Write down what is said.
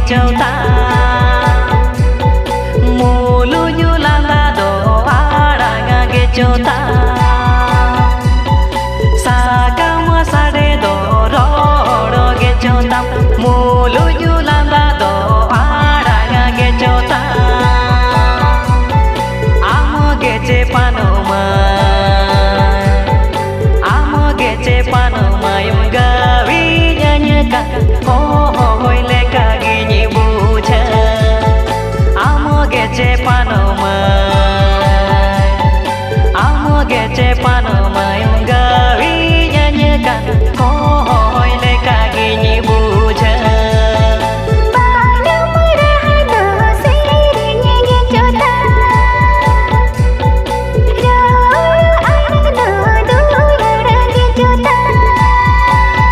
châu ta mulu yulanda do aranga ge châu ta sagama sade do ro ge châu ta mulu yulanda do aranga ge châu ta amo ge che panoma amo ge che panoma yum gawi nyanyaka oh